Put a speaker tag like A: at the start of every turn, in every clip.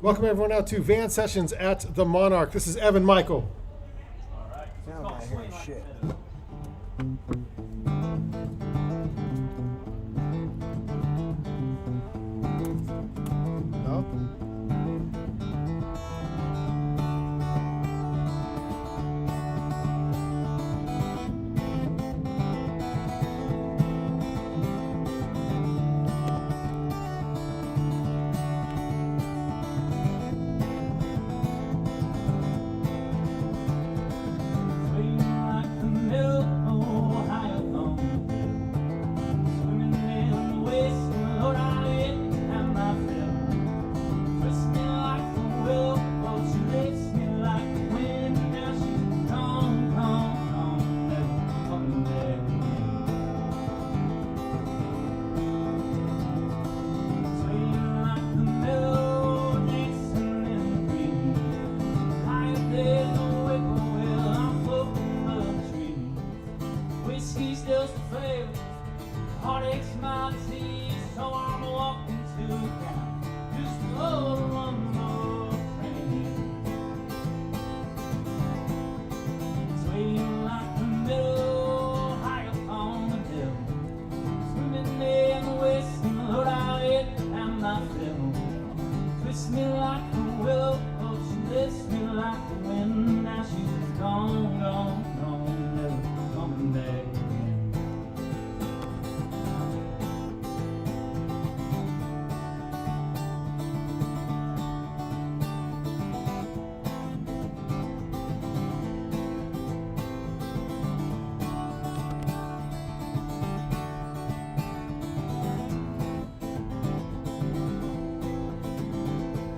A: Welcome everyone out to Van Sessions at the Monarch. This is Evan Michael.
B: Now I'm not hearing shit.
A: No?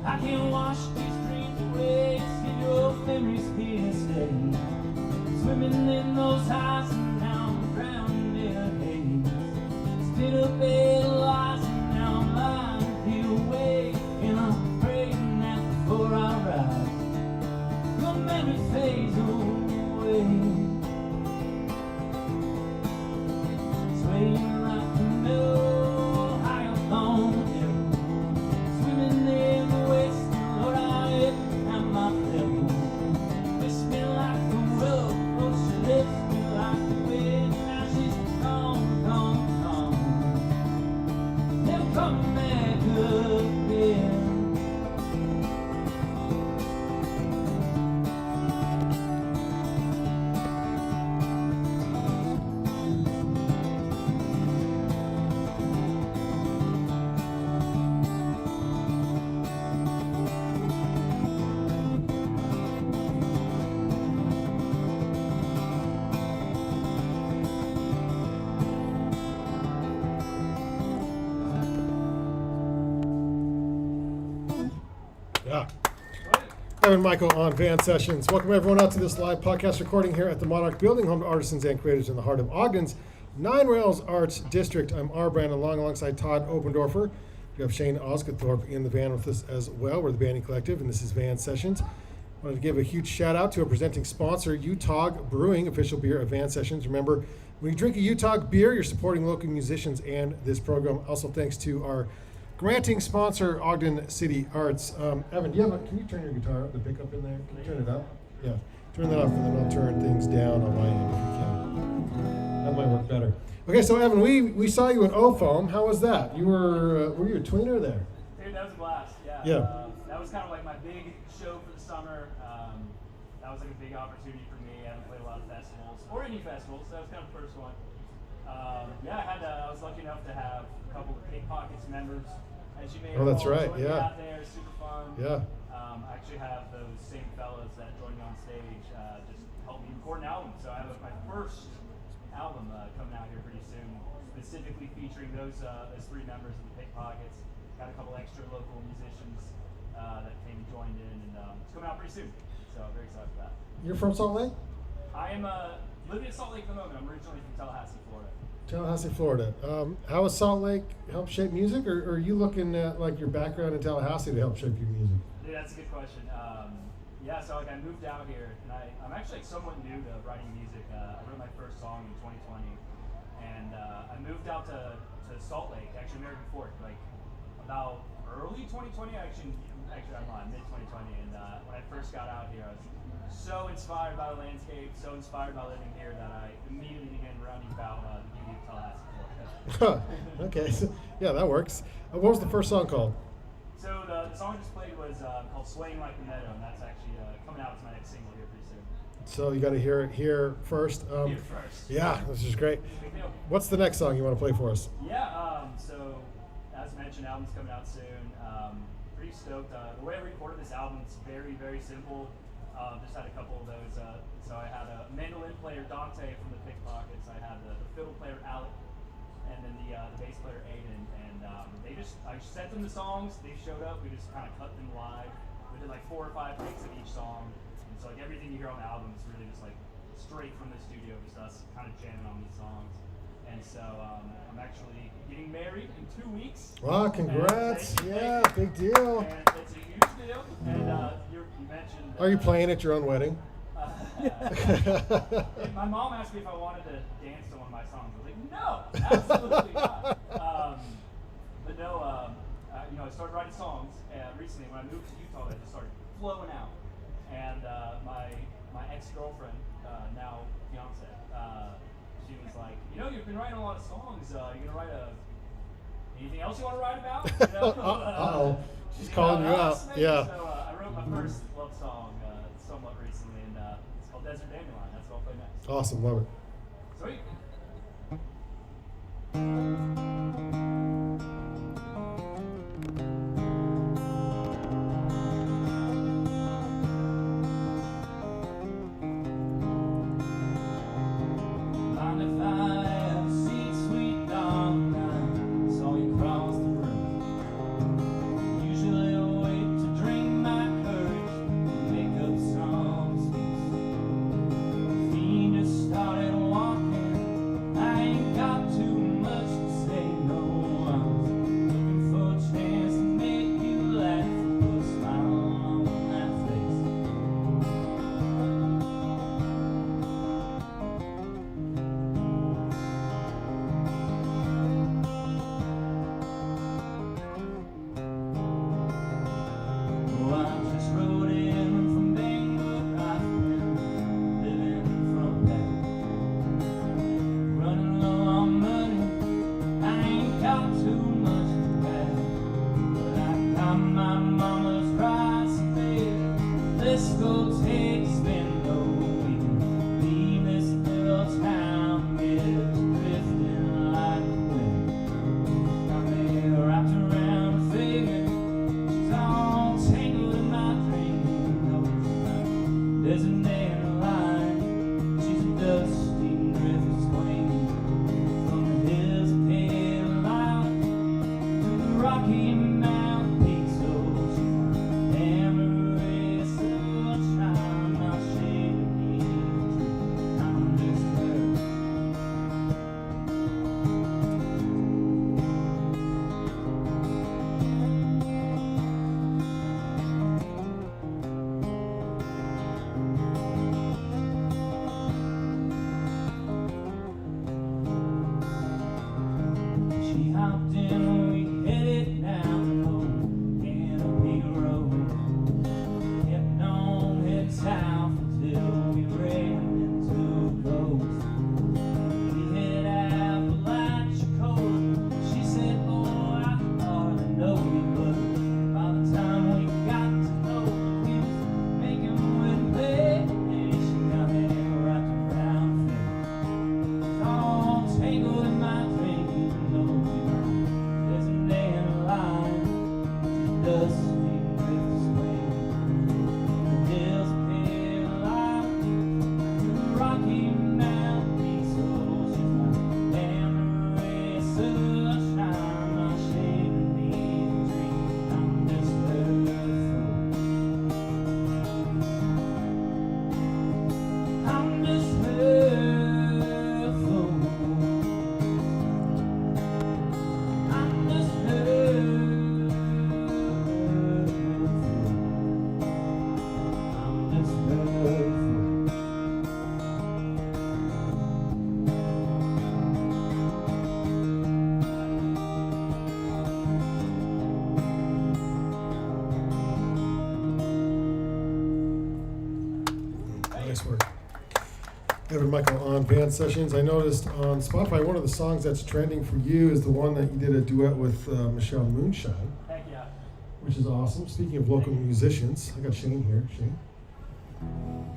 C: I can wash these dreams away, see your memories here stay. Swimming in those highs and now I'm drowning in a haze. Still a bed lies and now I'm lying here awake. And I'm praying that before I rise, your memory fades away. Swaying like the middle high up on the hill. Swimming in the waste, Lord, I am my fill. Twist me like the willow, oh, she lifts me like the wind. Now she's gone, gone, gone. Never coming back again.
A: Yeah. Evan Michael on Van Sessions. Welcome everyone out to this live podcast recording here at the Monarch Building, home to artisans and creators in the heart of Ogden's 9 Rails Arts District. I'm R. Brandon alongside Todd Obendorfer. We have Shane Osgothorpe in the van with us as well. We're the Banning Collective, and this is Van Sessions. I wanted to give a huge shout out to a presenting sponsor, Utah Brewing, official beer of Van Sessions. Remember, when you drink a Utah beer, you're supporting local musicians and this program. Also, thanks to our granting sponsor, Ogden City Arts. Evan, can you turn your guitar up, the pickup in there? Can you turn it up? Yeah, turn that off, and then I'll turn things down on my end if you can. That might work better. Okay, so Evan, we saw you in OFOAM. How was that? You were you a tweener there?
C: Dude, that was a blast. Yeah.
A: Yeah.
C: That was kind of like my big show for the summer. That was like a big opportunity for me. I haven't played a lot of festivals or any festivals, so that was kind of the first one. I was lucky enough to have a couple of Pickpockets members. As you may
A: Oh, that's
C: recall,
A: right,
C: joined me
A: yeah.
C: out there, super fun.
A: Yeah.
C: I actually have those same fellas that joined me on stage just helped me record an album. So I have my first album coming out here pretty soon, specifically featuring those 3 members of the Pickpockets. Got a couple extra local musicians that came and joined in, and it's coming out pretty soon. So I'm very excited for that.
A: You're from Salt Lake?
C: I am living in Salt Lake at the moment. I'm originally from Tallahassee, Florida.
A: Tallahassee, Florida. How has Salt Lake helped shape music, or are you looking at like your background in Tallahassee to help shape your music?
C: Dude, that's a good question. So like I moved out here, and I'm actually like somewhat new to writing music. I wrote my first song in 2020, and I moved out to Salt Lake, actually American Fork, like about
D: early 2020, actually I'm lying, mid 2020. And when I first got out here, I was so inspired by the landscape, so inspired by living here that I immediately began running about the beauty of Tallahassee, Florida.
A: Okay, so, yeah, that works. What was the first song called?
D: So the song I just played was called Swaying Like a Meadow, and that's actually coming out as my next single here pretty soon.
A: So you got to hear it here first.
D: Here first.
A: Yeah, this is great.
D: Big deal.
A: What's the next song you want to play for us?
D: Yeah, so as mentioned, album's coming out soon. Pretty stoked. The way I recorded this album is very, very simple. Just had a couple of those. So I had a mandolin player, Dante, from the Pickpockets. I had the fiddle player, Alec, and then the bass player, Aiden. And I sent them the songs. They showed up. We just kind of cut them live. We did like 4 or 5 takes of each song. And so like everything you hear on the album is really just like straight from the studio, just us kind of jamming on these songs. And so I'm actually getting married in 2 weeks.
A: Wow, congrats. Yeah, big deal.
D: And it's a huge deal. And you mentioned...
A: Are you playing at your own wedding?
D: My mom asked me if I wanted to dance to one of my songs. I was like, no, absolutely not. But no, I started writing songs recently. When I moved to Utah, they just started flowing out. And my ex-girlfriend, now fiance, she was like, you've been writing a lot of songs. You're gonna write anything else you want to write about?
A: Uh-oh. She's calling you out.
D: Maybe.
A: Yeah.
D: So I wrote my first love song somewhat recently, and it's called Desert Dandelion. That's what I'll play next.
A: Awesome, love it.
D: Sweet. Mind if I have a seat, sweet darling? I saw you cross the room. Usually I wait to drink my courage and make up some excuse. Feet just started walking. I ain't got too much to say, no. I was looking for a chance to make you laugh and put a smile on that face. Oh, I just rode in from Bangor, I've been living from back. Running low on money, I ain't got too much to pack. But I got my mama's rice, baby. Let's go take a spin, though we can leave this little town, it's drifting like the wind. Got me wrapped around her finger, she's all tangled in my dream. There's a dandelion, she's a dusty drift's queen. From the hills of Carolina to the Rocky Mountain peaks, oh, she's my memory, sunshine, my shade beneath the tree. I'm just her. She hopped in, we headed down the road in a big road. Kept on heading south until we ran into a ghost. We hit Apalachicola. She said, "Oh, I hardly know you," but by the time we got to know her, we was making with bed, and she got me wrapped around her finger. It's all tangled in my dream. There's a dandelion, dusty drifts away. The hills of Carolina to the Rocky Mountain peaks, oh, she's my memory, sunshine, my shade beneath the tree. I'm just her fool. I'm just her fool. I'm just her
A: Nice work. Evan Michael on Van Sessions. I noticed on Spotify one of the songs that's trending for you is the one that you did a duet with Michelle Moonshine,
C: Heck yeah.
A: which is awesome. Speaking of local musicians, I got Shane here. Shane?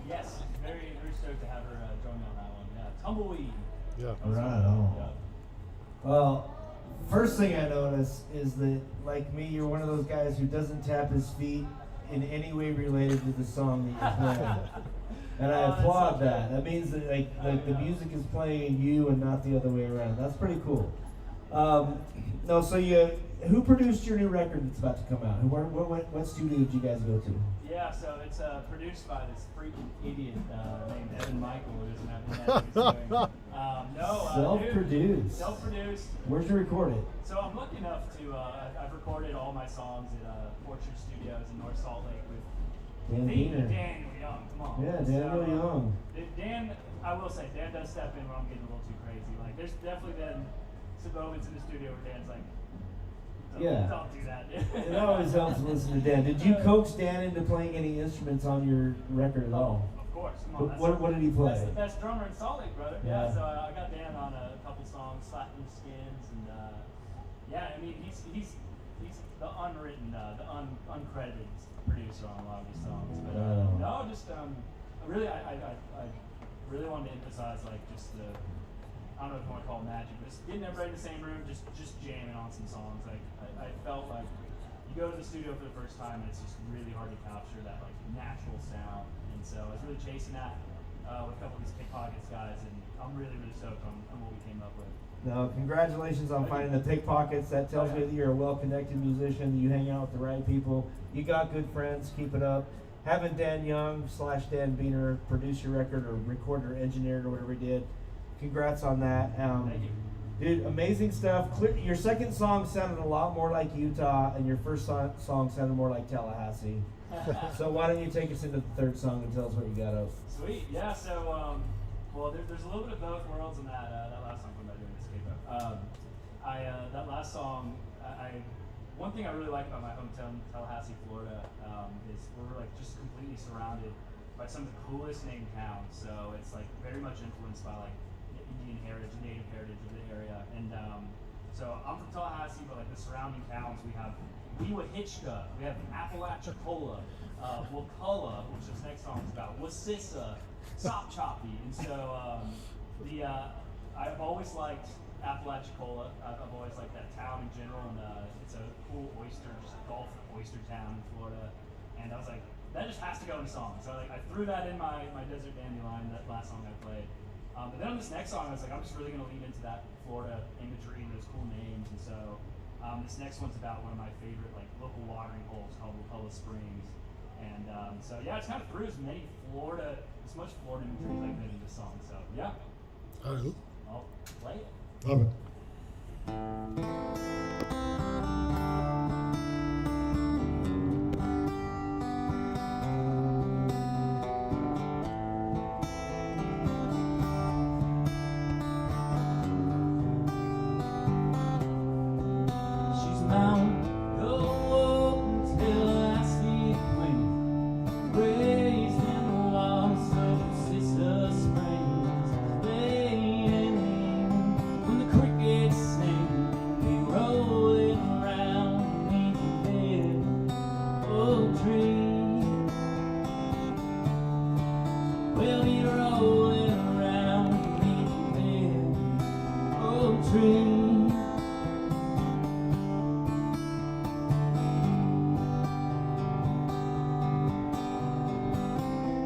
C: Yes, very, very stoked to have her join me on that one. Yeah, Tumbleweed.
A: Yeah.
B: Right on.
C: Yeah.
B: Well, first thing I notice is that, like me, you're one of those guys who doesn't tap his feet in any way related to the song that you're playing. And I
C: Oh, that's
B: applaud
C: so
B: that.
C: cool.
B: That means that the music is playing you and not the other way around. That's pretty cool. No, so who produced your new record that's about to come out? What studio did you guys go to?
C: Yeah, so it's produced by this freaking idiot named Evan Michael who doesn't have any idea what he's doing.
B: Self-produced.
C: Self-produced.
B: Where'd you record it?
C: So I'm lucky enough to, I've recorded all my songs at Orchard Studios in North Salt Lake with
B: Dan Diener.
C: Daniel Young, come on.
B: Yeah, Daniel Young.
C: Dan, I will say, Dan does step in when I'm getting a little too crazy. Like, there's definitely been some moments in the studio where Dan's like, don't do that.
B: It always helps to listen to Dan. Did you coax Dan into playing any instruments on your record at all?
C: Of course, come on.
B: What did he play?
C: That's the best drummer in Salt Lake, brother.
B: Yeah.
C: So I got Dan on a couple songs, Slapping Skins, and yeah, I mean, he's the unwritten, the uncredited producer on a lot of these songs. But no, just I really wanted to emphasize like just the, I don't know if you want to call it magic, but just getting everybody in the same room, just jamming on some songs. Like I felt like you go to the studio for the first time and it's just really hard to capture that like natural sound. And so I was really chasing that with a couple of these Pickpockets guys, and I'm really stoked on what we came up with.
B: No, congratulations on finding the Pickpockets. That tells me that you're a well-connected musician. You hang out with the right people. You got good friends. Keep it up. Having Dan Young / Dan Diener produce your record or record or engineer it or whatever he did, congrats on that.
C: Thank you.
B: Dude, amazing stuff. Your second song sounded a lot more like Utah, and your first song sounded more like Tallahassee. So why don't you take us into the third song and tell us what you got up?
C: Sweet, yeah. So, well, there's a little bit of both worlds in that last song. I'm not doing this cape that last song. One thing I really like about my hometown, Tallahassee, Florida, is we're like just completely surrounded by some of the coolest named towns. So it's like very much influenced by like Indian heritage, Native heritage of the area. And so I'm from Tallahassee, but like the surrounding towns, we have Weewahitchka, we have Apalachicola, Wakulla, which this next song is about, Wassissa, Sopchoppy. And so I've always liked Apalachicola. I've always liked that town in general, and it's a cool Gulf oyster town in Florida. And I was like, that just has to go in a song. So I threw that in my Desert Dandelion, that last song I played. But then on this next song, I was like, I'm just really going to lean into that Florida imagery and those cool names. And so this next one's about one of my favorite like local watering holes called Wakulla Springs. And so yeah, it's kind of threw as much Florida imagery as I could in this song. So yeah,
A: All right.
C: I'll play it.
A: Love it.
C: She's mountain, go until I see it clean. Raised in the waters of Sister Springs, laying when the crickets sing, we rolling around beneath the dead oak tree. We'll be rolling around beneath the dead oak tree.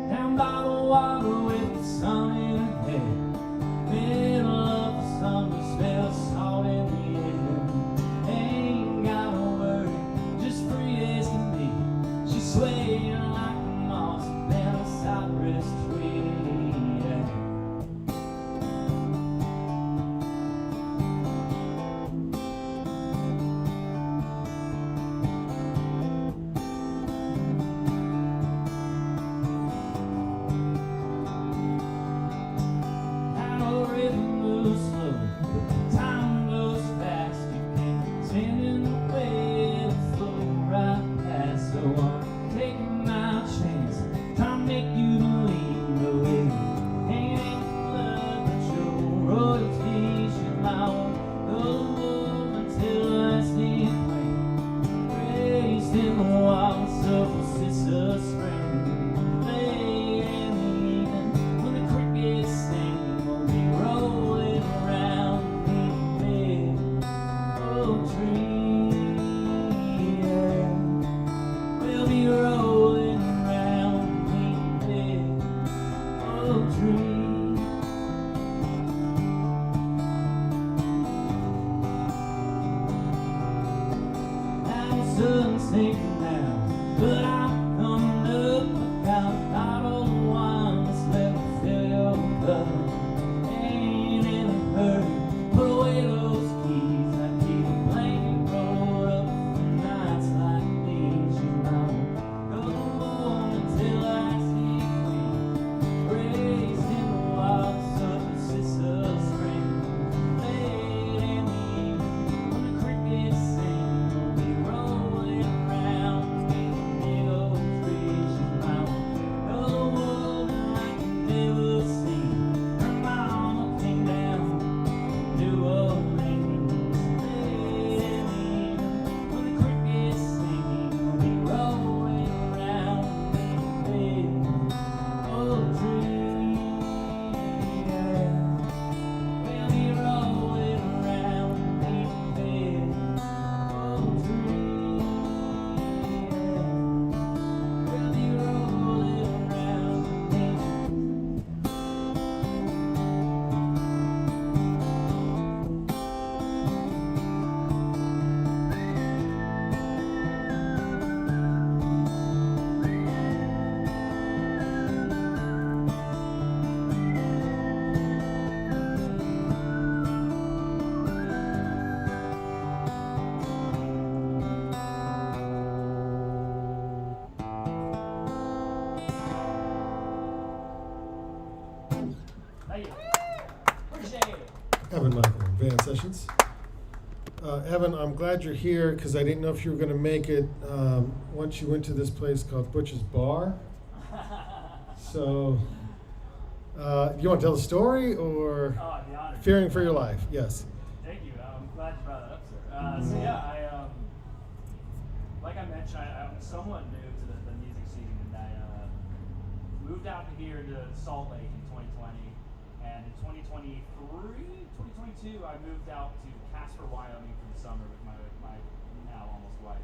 C: Down by the water with the sun in her hair, middle of the summer, smell of salt in the air. Ain't got a word, just free as can be. She's swaying like a moss down a cypress tree. Yeah. How a river moves slow, but the time goes fast. You can't stand in the way it'll flow right past. So I'm taking my in the wilds of Sister Spring. Late in the evening, when the crickets sing, we'll be rolling around the big oak tree. Yeah. We'll be rolling around the big oak tree. Sun's sinking down, but I'm coming up. I got a bottle of wine, let's let me fill your cup. Ain't in a hurry, put away those keys. I keep a blanket rolled up for nights like these. You know, go on until I see queen, raised in the wilds of the Sister Spring. Late in the evening, when the crickets sing, we'll be rolling around the big oak trees. You know, the woman I can never see. Her mama came down from New Orleans. Late in the evening, when the crickets sing, we'll be rolling around the big oak tree. Yeah. We'll be rolling around the big oak tree. Yeah. We'll be rolling around the Thank you. Appreciate it.
A: Evan Michael, Van Sessions. Evan, I'm glad you're here because I didn't know if you were going to make it once you went to this place called Butch's Bar. So, you want to tell the story or
C: Oh, I'd be honored.
A: fearing for your life? Yes.
C: Thank you. I'm glad you brought that up, sir. So yeah, like I mentioned, I'm somewhat new to the music scene, and I moved out here to Salt Lake in 2020, and in 2022, I moved out to Casper, Wyoming for the summer with my now almost wife.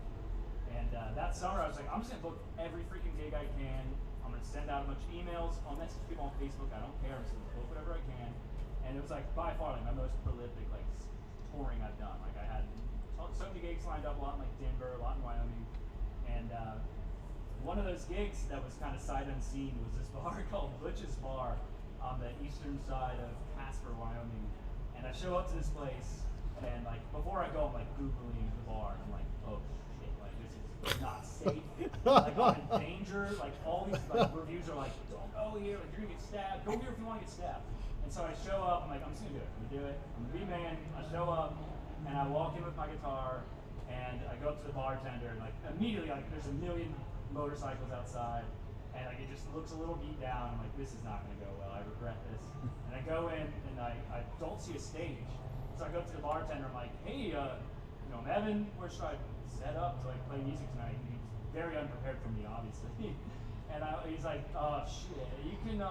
C: And that summer, I was like, I'm just gonna book every freaking gig I can. I'm gonna send out a bunch of emails. I'll message people on Facebook. I don't care. I'm just gonna book whatever I can. And it was like by far like my most prolific like touring I've done. Like I had so many gigs lined up, a lot in like Denver, a lot in Wyoming. And one of those gigs that was kind of sight unseen was this bar called Butch's Bar on the eastern side of Casper, Wyoming. And I show up to this place, and like before I go, I'm like Googling the bar, and I'm like, oh shit, like this is not safe. Like I'm in danger. Like all these like reviews are like, don't go here, like you're gonna get stabbed. Go here if you want to get stabbed. And so I show up, I'm like, I'm just gonna do it. I'm gonna do it. I'm gonna be man. I show up, and I walk in with my guitar, and I go up to the bartender, and like immediately, like there's a million motorcycles outside, and like it just looks a little beat down. I'm like, this is not gonna go well. I regret this. And I go in, and I don't see a stage, so I go up to the bartender. I'm like, hey, I'm Evan. Where should I set up to like play music tonight? And he's very unprepared for me, obviously. And he's like, oh shit, you can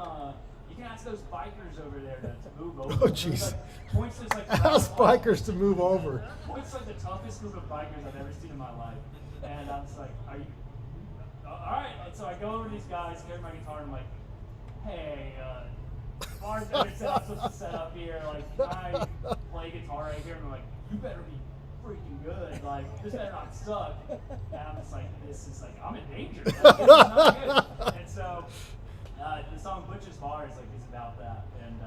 C: ask those bikers over there to move over.
A: Oh,
C: So he's
A: jeez.
C: like, points to this, like,
A: Ask bikers to move over.
C: Points like the toughest group of bikers I've ever seen in my life. And I'm just like, are you? All right. And so I go over to these guys, carry my guitar, and I'm like, hey, bartender said I'm supposed to set up here. Like, can I play guitar right here? And I'm like, you better be freaking good. Like, this better not suck. And I'm just like, this is like, I'm in danger. Like, this is not good. And so the song Butch's Bar is about that. And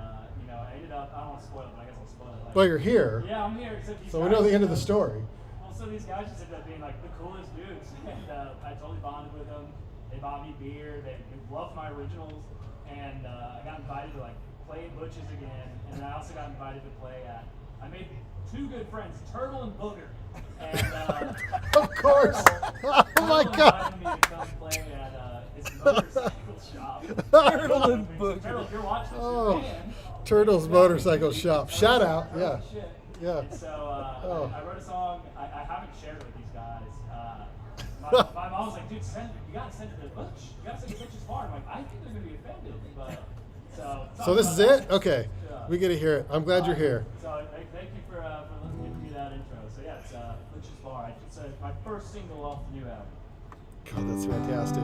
C: I ended up, I don't want to spoil it, but I guess I'll spoil it. Like,
A: Well, you're here,
C: yeah, I'm here. Except these
A: so we
C: guys
A: know the end of
C: ended
A: the
C: up-
A: story.
C: Well, so these guys just ended up being like the coolest dudes, and I totally bonded with them. They bought me beer. They loved my originals, and I got invited to like play at Butch's again, and I also got invited to play at. I made two good friends, Turtle and Booger, and
A: Of course.
C: Turtle,
A: Oh my
C: Turtle
A: God.
C: invited me to come play at his motorcycle shop.
A: Turtle
B: and Booger.
C: Turtle, if you're watching this,
A: Oh,
C: you're a fan.
A: Turtle's Motorcycle Shop. Shout out.
C: Oh,
A: Yeah.
C: shit.
A: Yeah.
C: And so
A: Oh.
C: I wrote a song. I haven't shared it with these guys. My mom was like, dude, you gotta send it to Butch. You gotta send it to Butch's bar. I'm like, I think they're gonna be offended, but
A: So this is it? Okay.
C: Yeah.
A: We get to hear it. I'm glad you're here.
C: So thank you for giving me that intro. So yeah, it's Butch's bar. It's my first single off the new album.
A: God, that's fantastic.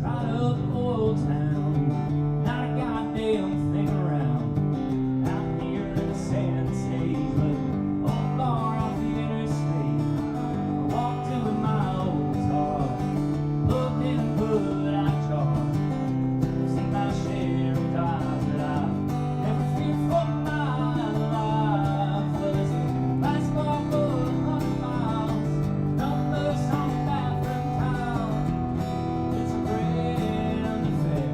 C: Right up Old Town, not a goddamn thing around. Out here in the San Diego, old bar off the interstate. I walked in with my old guitar, plugged in and put out jar. Seen my share of times that I never feel for my life. But it's a basketball for 100 miles, numbers on the bathroom tile. It's a grand affair.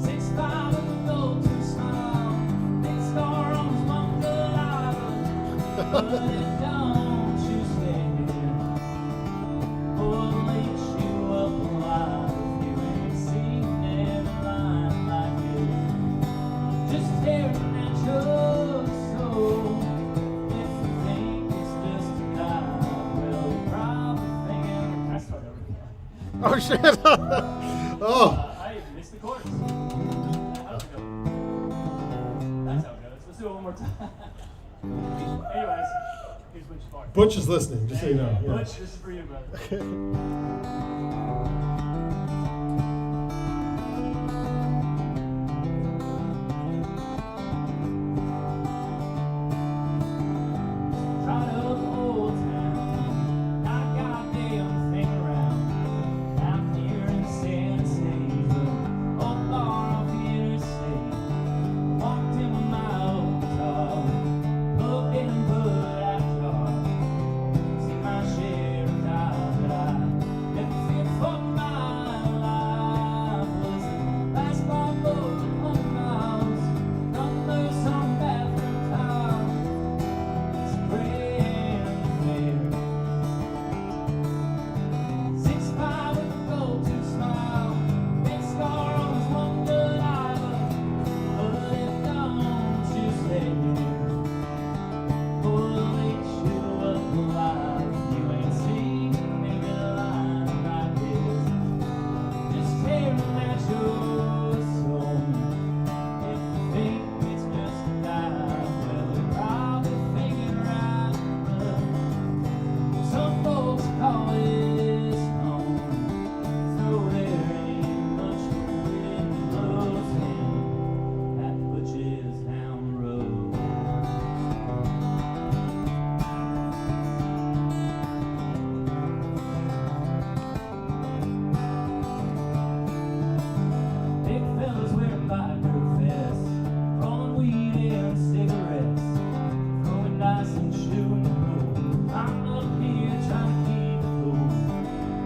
C: 6'5" with a go-to smile, big scar on his mom's alive. But it don't you stare, will eat you up alive. You ain't seen every line like this, just staring at your soul. If you think it's just a lie, well, you're probably thinking. I start over again.
A: Oh, shit. Oh.
C: I missed the chorus. That's how it goes. Let's do it one more time. Anyways, here's Butch's part.
A: Butch is listening, just so you know. Yeah.
C: Butch, this is for you, brother. Right up Old Town, not a goddamn thing around. Out here in San Diego, old bar off the interstate. Walked in with my old guitar, plugged in and put out jar. Seen my share of times that I never feel for my life. Was a basketball goal 100 miles, numbers on the bathroom tile. It's a grand affair. 6'5" with a go-to smile, big scar on his one good eye. But it don't you stare, will eat you up alive. You ain't seen every line like this, just staring at your soul. If you think it's just a lie, well, you're probably thinking right. Some folks call this home, though there ain't much wind blows in that Butch's down the road. Big fellas wearing biker vests, rolling weed and cigarettes, throwing dice and shooting pool. I'm up here trying to keep it cool.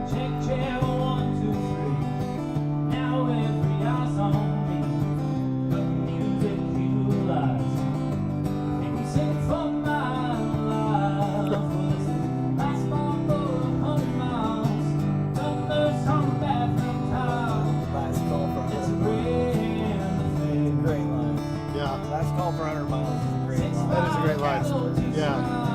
C: Check channel 1, 2, 3. Now every eye's on me. Got the music you like. Make me sing for my life. Was it basketball for 100 miles? Numbers on the bathroom tile.
B: Last call for
C: It's a
B: 100 miles.
C: grand affair.
B: Great line.
A: Yeah.
B: Last call for 100 miles is a great line.
A: That is a great line. Yeah.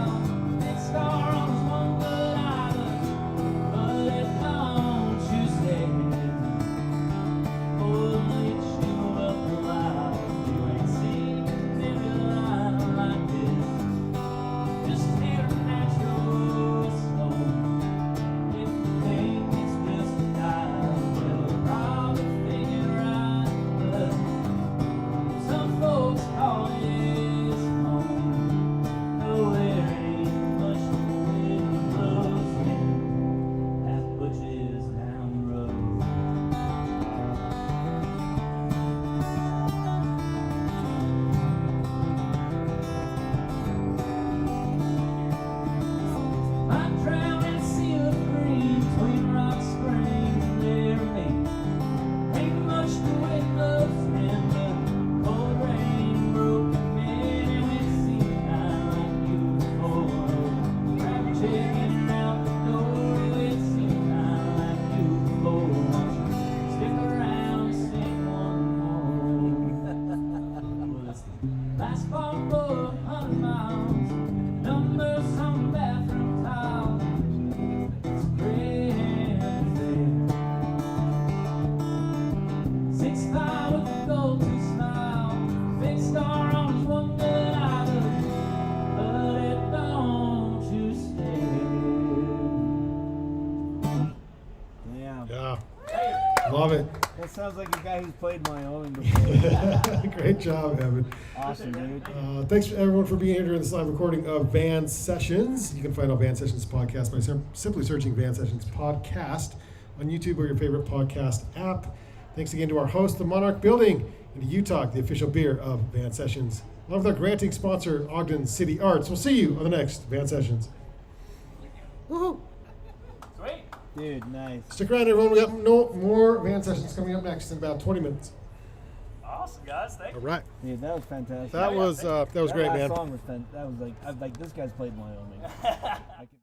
C: Some folks call this home. No, there ain't much to asphalt for 100 miles. Numbers on the bathroom tile. It's crazy. 6'5" with a go-to smile. Big star on his one good eye. But it don't you stay.
B: Yeah.
A: Yeah. Love it.
B: That sounds like a guy who's played Wyoming before.
A: Great job, Evan.
B: Awesome, dude.
A: Thanks everyone for being here during this live recording of Van Sessions. You can find all Van Sessions podcast by simply searching Van Sessions podcast on YouTube or your favorite podcast app. Thanks again to our host, the Monarch Building, and to Utah, the official beer of Van Sessions. Along with our granting sponsor, Ogden City Arts. We'll see you on the next Van Sessions. Woohoo!
C: Sweet.
B: Dude, nice.
A: Stick around, everyone. We have more Van Sessions coming up next in about 20 minutes.
C: Awesome, guys. Thank
A: All
C: you.
A: right.
B: Dude, that was fantastic.
A: That was great,
B: last
A: man.
B: song was that was like, this guy's played Wyoming. I could